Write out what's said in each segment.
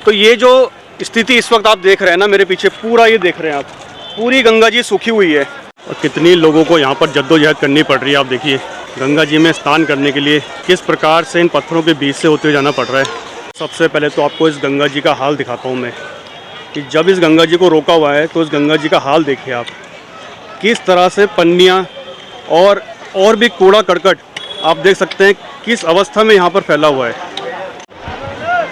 तो ये जो स्थिति इस वक्त आप देख रहे हैं ना मेरे पीछे, पूरा ये देख रहे हैं आप, पूरी गंगा जी सूखी हुई है और कितनी लोगों को यहाँ पर जद्दोजहद करनी पड़ रही है। आप देखिए गंगा जी में स्नान करने के लिए किस प्रकार से इन पत्थरों के बीच से होते हुए जाना पड़ रहा है। सबसे पहले तो आपको इस गंगा जी का हाल दिखाता हूँ मैं, कि जब इस गंगा जी को रोका हुआ है तो इस गंगा जी का हाल देखिए आप, किस तरह से पन्नियाँ और भी कूड़ा करकट आप देख सकते हैं किस अवस्था में यहाँ पर फैला हुआ है।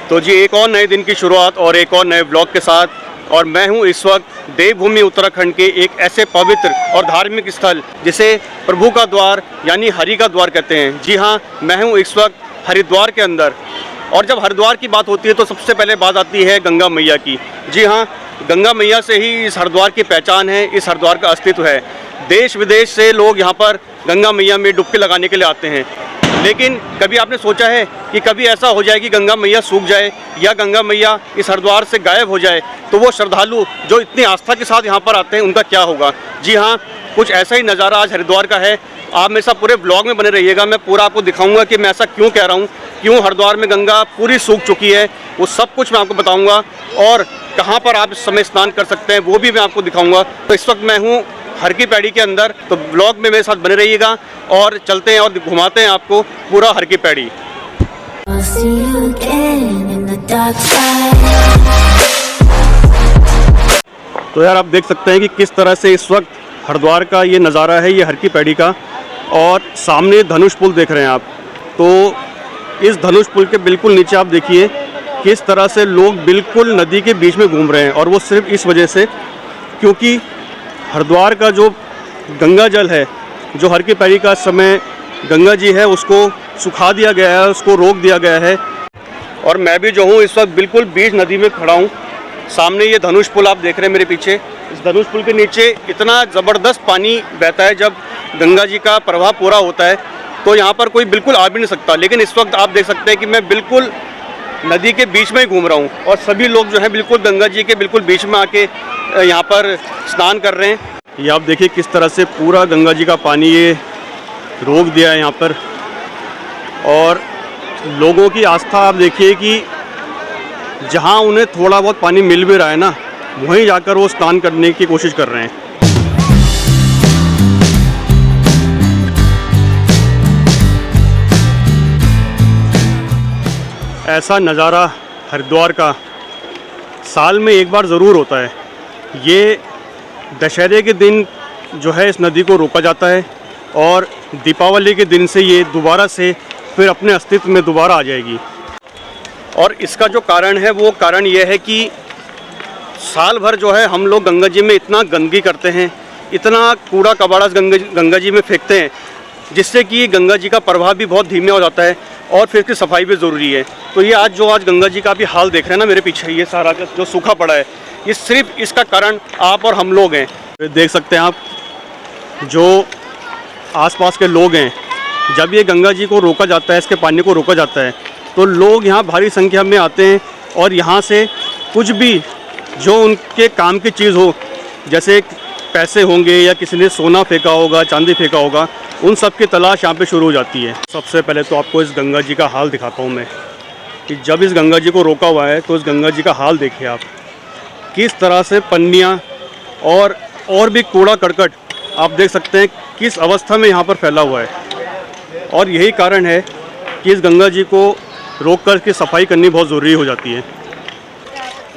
तो जी एक और नए दिन की शुरुआत और एक और नए ब्लॉग के साथ, और मैं हूँ इस वक्त देवभूमि उत्तराखंड के एक ऐसे पवित्र और धार्मिक स्थल जिसे प्रभु का द्वार यानी हरि का द्वार कहते हैं। जी हाँ, मैं हूँ इस वक्त हरिद्वार के अंदर, और जब हरिद्वार की बात होती है तो सबसे पहले बात आती है गंगा मैया की। जी हाँ, गंगा मैया से ही इस हरिद्वार की पहचान है, इस हरिद्वार का अस्तित्व है। देश विदेश से लोग यहाँ पर गंगा मैया में डुबकी लगाने के लिए आते हैं। लेकिन कभी आपने सोचा है कि कभी ऐसा हो जाए कि गंगा मैया सूख जाए या गंगा मैया इस हरिद्वार से गायब हो जाए, तो वो श्रद्धालु जो इतनी आस्था के साथ यहाँ पर आते हैं उनका क्या होगा। जी हाँ, कुछ ऐसा ही नज़ारा आज हरिद्वार का है। आप मेरे साथ पूरे ब्लॉग में बने रहिएगा, मैं पूरा आपको दिखाऊंगा कि मैं ऐसा क्यों कह रहा हूँ, क्यों हरिद्वार में गंगा पूरी सूख चुकी है, वो सब कुछ मैं आपको बताऊँगा। और कहाँ पर आप इस समय स्नान कर सकते हैं वो भी मैं आपको दिखाऊँगा। तो इस वक्त मैं हूँ हर की पैड़ी के अंदर, तो ब्लॉग में मेरे साथ बने रहिएगा और चलते हैं और घुमाते हैं आपको पूरा हर की पैड़ी। तो यार आप देख सकते हैं कि किस तरह से इस वक्त हरिद्वार का ये नज़ारा है, ये हर की पैड़ी का, और सामने धनुष पुल देख रहे हैं आप। तो इस धनुष पुल के बिल्कुल नीचे आप देखिए किस तरह से लोग बिल्कुल नदी के बीच में घूम रहे हैं, और वो सिर्फ इस वजह से क्योंकि हरिद्वार का जो गंगा जल है, जो हर की पैड़ी का समय गंगा जी है, उसको सुखा दिया गया है, उसको रोक दिया गया है। और मैं भी जो हूँ इस वक्त बिल्कुल बीच नदी में खड़ा हूँ। सामने ये धनुष पुल आप देख रहे हैं मेरे पीछे, इस धनुष पुल के नीचे इतना ज़बरदस्त पानी बहता है। जब गंगा जी का प्रवाह पूरा होता है तो यहाँ पर कोई बिल्कुल आ भी नहीं सकता, लेकिन इस वक्त आप देख सकते हैं कि मैं बिल्कुल नदी के बीच में ही घूम रहा हूँ, और सभी लोग जो हैं बिल्कुल गंगा जी के बिल्कुल बीच में आके यहाँ पर स्नान कर रहे हैं। ये आप देखिए किस तरह से पूरा गंगा जी का पानी ये रोक दिया है यहाँ पर, और लोगों की आस्था आप देखिए कि जहाँ उन्हें थोड़ा बहुत पानी मिल भी रहा है ना, वहीं जाकर वो स्नान करने की कोशिश कर रहे हैं। ऐसा नज़ारा हरिद्वार का साल में एक बार ज़रूर होता है। ये दशहरे के दिन जो है इस नदी को रोका जाता है, और दीपावली के दिन से ये दोबारा से फिर अपने अस्तित्व में दोबारा आ जाएगी। और इसका जो कारण है वो कारण ये है कि साल भर जो है हम लोग गंगा जी में इतना गंदगी करते हैं, इतना कूड़ा कबाड़ा गंगा जी में फेंकते हैं, जिससे कि गंगा जी का प्रवाह भी बहुत धीमे हो जाता है, और फिर इसकी सफाई भी ज़रूरी है। तो ये आज गंगा जी का भी हाल देख रहे हैं ना मेरे पीछे, ये सारा जो सूखा पड़ा है, ये सिर्फ इसका कारण आप और हम लोग हैं। देख सकते हैं आप, जो आसपास के लोग हैं, जब ये गंगा जी को रोका जाता है, इसके पानी को रोका जाता है, तो लोग यहाँ भारी संख्या में आते हैं, और यहाँ से कुछ भी जो उनके काम की चीज़ हो, जैसे पैसे होंगे या किसी ने सोना फेंका होगा, चांदी फेंका होगा, उन सब की तलाश यहाँ पे शुरू हो जाती है। सबसे पहले तो आपको इस गंगा जी का हाल दिखाता हूँ मैं, कि जब इस गंगा जी को रोका हुआ है तो इस गंगा जी का हाल देखिए आप, किस तरह से पन्नियाँ और भी कूड़ा करकट आप देख सकते हैं किस अवस्था में यहाँ पर फैला हुआ है। और यही कारण है कि इस गंगा जी को रोक कर इसकी सफाई करनी बहुत ज़रूरी हो जाती है।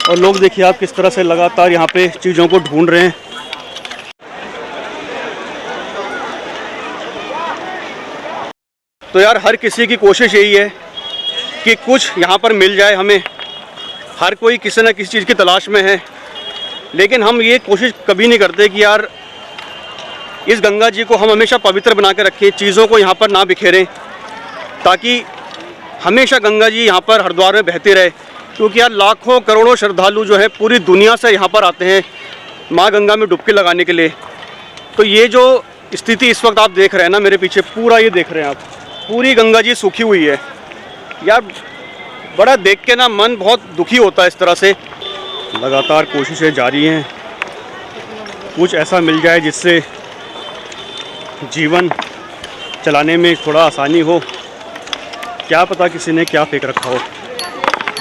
और लोग देखिए आप किस तरह से लगातार यहाँ पे चीज़ों को ढूंढ रहे हैं। तो यार हर किसी की कोशिश यही है कि कुछ यहाँ पर मिल जाए हमें, हर कोई किसी न किसी चीज़ की तलाश में है, लेकिन हम ये कोशिश कभी नहीं करते कि यार इस गंगा जी को हम हमेशा पवित्र बना के रखें, चीज़ों को यहाँ पर ना बिखेरें, ताकि हमेशा गंगा जी यहाँ पर हरिद्वार में बहती रहे। क्योंकि यार लाखों करोड़ों श्रद्धालु जो है पूरी दुनिया से यहाँ पर आते हैं माँ गंगा में डुबकी लगाने के लिए। तो ये जो स्थिति इस वक्त आप देख रहे हैं ना मेरे पीछे, पूरा ये देख रहे हैं आप, पूरी गंगा जी सूखी हुई है। यार बड़ा देख के ना मन बहुत दुखी होता है इस तरह से। लगातार कोशिशें जारी हैं, कुछ ऐसा मिल जाए जिससे जीवन चलाने में थोड़ा आसानी हो। क्या पता किसी ने क्या फेंक रखा हो।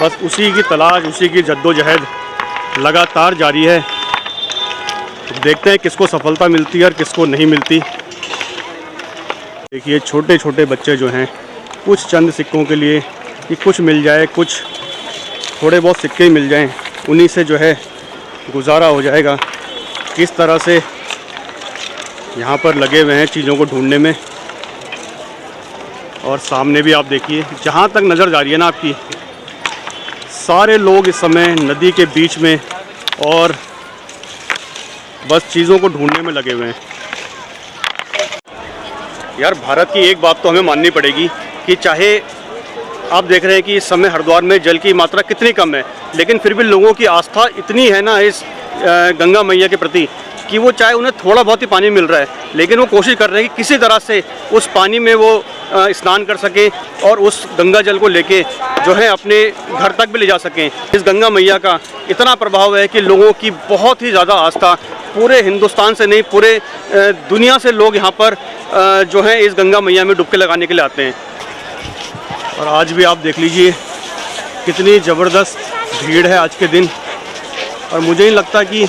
बस उसी की तलाश, उसी की जद्दोजहद लगातार जारी है। देखते हैं किसको सफलता मिलती है और किसको नहीं मिलती। देखिए छोटे छोटे बच्चे जो हैं, कुछ चंद सिक्कों के लिए कि कुछ मिल जाए, कुछ थोड़े बहुत सिक्के ही मिल जाएं, उन्हीं से जो है गुजारा हो जाएगा। किस तरह से यहाँ पर लगे हुए हैं चीज़ों को ढूंढने में। और सामने भी आप देखिए, जहाँ तक नज़र जा रही है ना आपकी, सारे लोग इस समय नदी के बीच में और बस चीज़ों को ढूंढने में लगे हुए हैं। यार भारत की एक बात तो हमें माननी पड़ेगी कि चाहे आप देख रहे हैं कि इस समय हरिद्वार में जल की मात्रा कितनी कम है, लेकिन फिर भी लोगों की आस्था इतनी है ना इस गंगा मैया के प्रति कि वो चाहे उन्हें थोड़ा बहुत ही पानी मिल रहा है, लेकिन वो कोशिश कर रहे हैं कि किसी तरह से उस पानी में वो स्नान कर सकें और उस गंगा जल को लेके जो है अपने घर तक भी ले जा सकें। इस गंगा मैया का इतना प्रभाव है कि लोगों की बहुत ही ज़्यादा आस्था, पूरे हिंदुस्तान से नहीं पूरे दुनिया से लोग यहाँ पर जो है इस गंगा मैया में डुबकी लगाने के लिए आते हैं। और आज भी आप देख लीजिए कितनी ज़बरदस्त भीड़ है आज के दिन। और मुझे नहीं लगता कि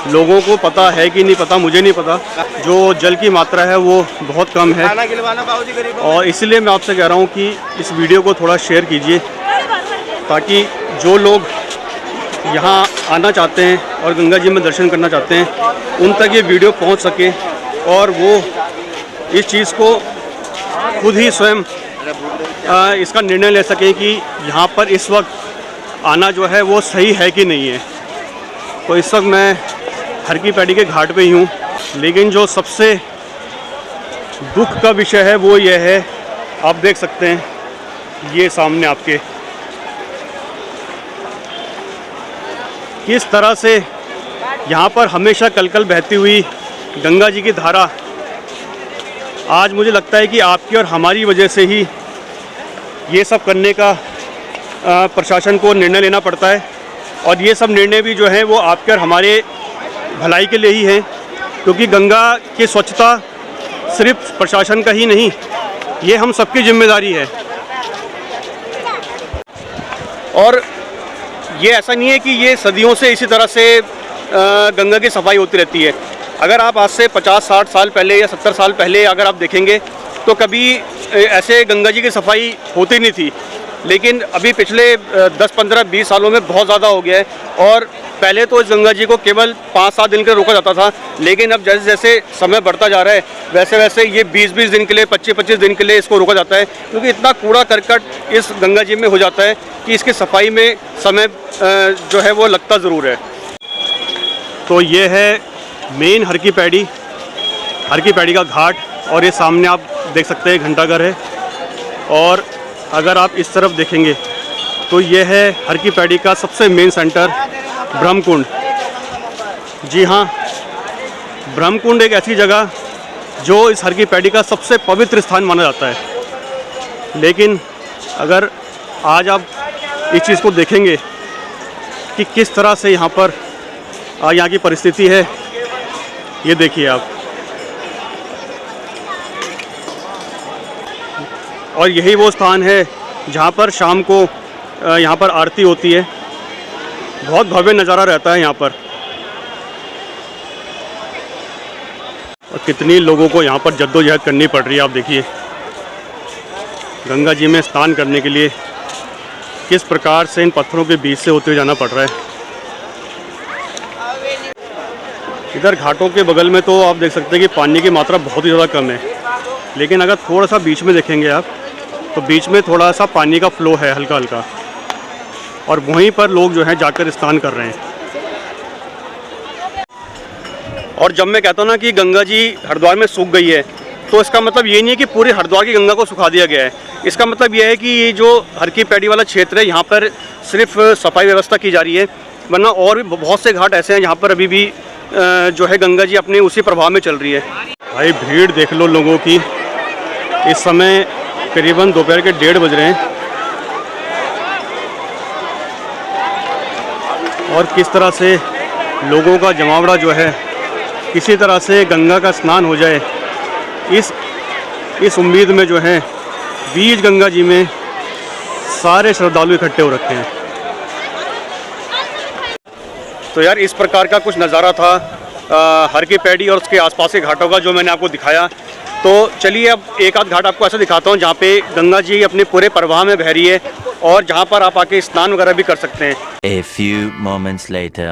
लोगों को पता है कि नहीं पता, मुझे नहीं पता। जो जल की मात्रा है वो बहुत कम है और इसलिए मैं आपसे कह रहा हूँ कि इस वीडियो को थोड़ा शेयर कीजिए ताकि जो लोग यहाँ आना चाहते हैं और गंगा जी में दर्शन करना चाहते हैं उन तक ये वीडियो पहुँच सके और वो इस चीज़ को खुद ही स्वयं इसका निर्णय ले सकें कि यहाँ पर इस वक्त आना जो है वो सही है कि नहीं है। तो इस वक्त मैं हर की पैड़ी के घाट पे ही हूँ, लेकिन जो सबसे दुख का विषय है वो ये है, आप देख सकते हैं ये सामने आपके किस तरह से यहाँ पर हमेशा कलकल बहती हुई गंगा जी की धारा आज मुझे लगता है कि आपकी और हमारी वजह से ही ये सब करने का प्रशासन को निर्णय लेना पड़ता है। और ये सब निर्णय भी जो है वो आपके और हमारे भलाई के लिए ही है, क्योंकि गंगा की स्वच्छता सिर्फ प्रशासन का ही नहीं, ये हम सबकी जिम्मेदारी है। और ये ऐसा नहीं है कि ये सदियों से इसी तरह से गंगा की सफाई होती रहती है। अगर आप आज से 50-60 साल पहले या 70 साल पहले अगर आप देखेंगे तो कभी ऐसे गंगा जी की सफाई होती नहीं थी, लेकिन अभी पिछले 10-15-20 सालों में बहुत ज़्यादा हो गया है। और पहले तो इस गंगा जी को केवल 5-7 दिन के लिए रोका जाता था, लेकिन अब जैसे जैसे समय बढ़ता जा रहा है वैसे वैसे ये 20-20 दिन के लिए, 25-25 दिन के लिए इसको रोका जाता है, क्योंकि इतना कूड़ा करकट इस गंगा जी में हो जाता है कि इसकी सफाई में समय जो है वो लगता ज़रूर है। तो ये है मेन हर की पैड़ी का घाट, और ये सामने आप देख सकते हैं घंटाघर है। और अगर आप इस तरफ देखेंगे तो ये है हर की पैड़ी का सबसे मेन सेंटर ब्रह्मकुंड। जी हाँ, ब्रह्मकुंड एक ऐसी जगह जो इस हर की पैड़ी का सबसे पवित्र स्थान माना जाता है। लेकिन अगर आज आप इस चीज़ को देखेंगे कि किस तरह से यहाँ पर यहाँ की परिस्थिति है, ये देखिए आप। और यही वो स्थान है जहाँ पर शाम को यहाँ पर आरती होती है। बहुत भव्य नज़ारा रहता है यहाँ पर। और कितनी लोगों को यहाँ पर जद्दोजहद करनी पड़ रही है। आप देखिए गंगा जी में स्नान करने के लिए किस प्रकार से इन पत्थरों के बीच से होते हुए जाना पड़ रहा है। इधर घाटों के बगल में तो आप देख सकते हैं कि पानी की मात्रा बहुत ही ज़्यादा कम है, लेकिन अगर थोड़ा सा बीच में देखेंगे आप तो बीच में थोड़ा सा पानी का फ्लो है हल्का हल्का, और वहीं पर लोग जो हैं जाकर स्नान कर रहे हैं। और जब मैं कहता हूँ ना कि गंगा जी हरिद्वार में सूख गई है, तो इसका मतलब ये नहीं है कि पूरी हरिद्वार की गंगा को सुखा दिया गया है। इसका मतलब ये है कि ये जो हर की पैड़ी वाला क्षेत्र है यहाँ पर सिर्फ सफाई व्यवस्था की जा रही है, वरना और भी बहुत से घाट ऐसे हैं जहाँ पर अभी भी जो है गंगा जी अपने उसी प्रभाव में चल रही है। भाई भीड़ देख लो लोगों की। इस समय करीबन दोपहर के 1:30 बज रहे हैं और किस तरह से लोगों का जमावड़ा जो है किसी तरह से गंगा का स्नान हो जाए, इस उम्मीद में जो है बीच गंगा जी में सारे श्रद्धालु इकट्ठे हो रखे हैं। तो यार इस प्रकार का कुछ नज़ारा था हर की पैड़ी और उसके आसपास के घाटों का जो मैंने आपको दिखाया। तो चलिए अब एक आध घाट आपको ऐसा दिखाता हूँ जहाँ पे गंगा जी अपने पूरे प्रवाह में बह रही है और जहाँ पर आप आके स्नान वगैरह भी कर सकते हैं। A few moments later.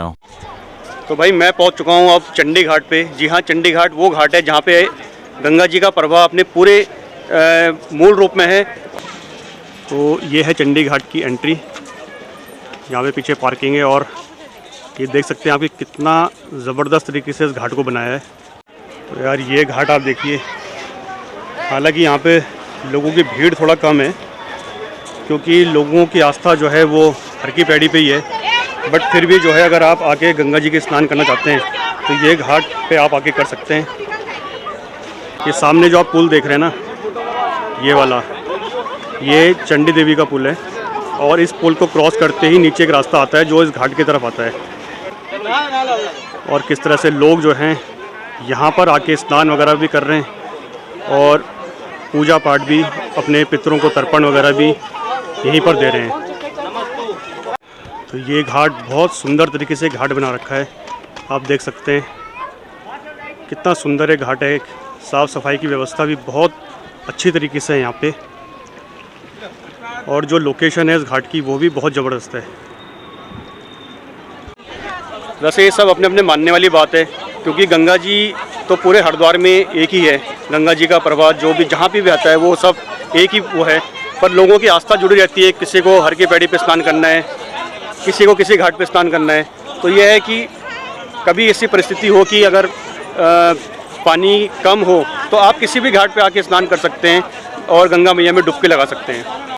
तो भाई मैं पहुँच चुका हूँ अब चंडी घाट पे। जी हाँ, चंडी घाट वो घाट है जहाँ पे गंगा जी का प्रवाह अपने पूरे मूल रूप में है। तो ये है चंडी घाट की एंट्री। यहाँ पे पीछे पार्किंग है और ये देख सकते हैं आप कि कितना ज़बरदस्त तरीके से इस घाट को बनाया है। तो यार ये घाट आप देखिए, हालांकि यहाँ पे लोगों की भीड़ थोड़ा कम है क्योंकि लोगों की आस्था जो है वो हर की पैड़ी पे ही है, बट फिर भी जो है अगर आप आके गंगा जी के स्नान करना चाहते हैं तो ये घाट पे आप आके कर सकते हैं। ये सामने जो आप पुल देख रहे हैं ना, ये वाला, ये चंडी देवी का पुल है और इस पुल को क्रॉस करते ही नीचे एक रास्ता आता है जो इस घाट की तरफ आता है। और किस तरह से लोग जो हैं यहाँ पर आके स्नान वगैरह भी कर रहे हैं और पूजा पाठ भी, अपने पितरों को तर्पण वगैरह भी यहीं पर दे रहे हैं। तो ये घाट बहुत सुंदर तरीके से घाट बना रखा है, आप देख सकते हैं कितना सुंदर है घाट है। साफ़ सफाई की व्यवस्था भी बहुत अच्छी तरीके से है यहाँ पे और जो लोकेशन है इस घाट की वो भी बहुत ज़बरदस्त है। वैसे ये सब अपने अपने मानने वाली बात है क्योंकि गंगा जी तो पूरे हरिद्वार में एक ही है। गंगा जी का प्रवाह जो भी जहाँ भी आता है वो सब एक ही वो है, पर लोगों की आस्था जुड़ी रहती है। किसी को हर की पैड़ी पे स्नान करना है, किसी को किसी घाट पे स्नान करना है। तो यह है कि कभी ऐसी परिस्थिति हो कि अगर पानी कम हो तो आप किसी भी घाट पे आके स्नान कर सकते हैं और गंगा मैया में डुबकी लगा सकते हैं।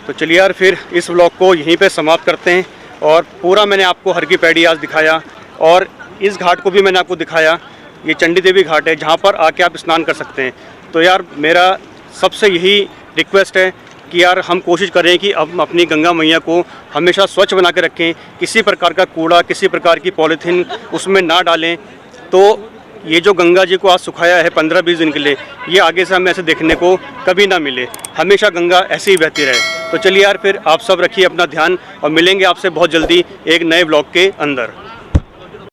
तो चलिए यार फिर इस व्लॉग को यहीं पे समाप्त करते हैं और पूरा मैंने आपको हर की पैड़ी आज दिखाया और इस घाट को भी मैंने आपको दिखाया। ये चंडी देवी घाट है जहाँ पर आके आप स्नान कर सकते हैं। तो यार मेरा सबसे यही रिक्वेस्ट है कि यार हम कोशिश करें कि अब अपनी गंगा मैया को हमेशा स्वच्छ बना के रखें, किसी प्रकार का कूड़ा, किसी प्रकार की पॉलीथीन उसमें ना डालें। तो ये जो गंगा जी को आज सुखाया है 15-20 दिन के लिए, ये आगे से हमें ऐसे देखने को कभी ना मिले, हमेशा गंगा ऐसे ही बहती रहे। तो चलिए यार फिर आप सब रखिए अपना ध्यान और मिलेंगे आपसे बहुत जल्दी एक नए ब्लॉग के अंदर।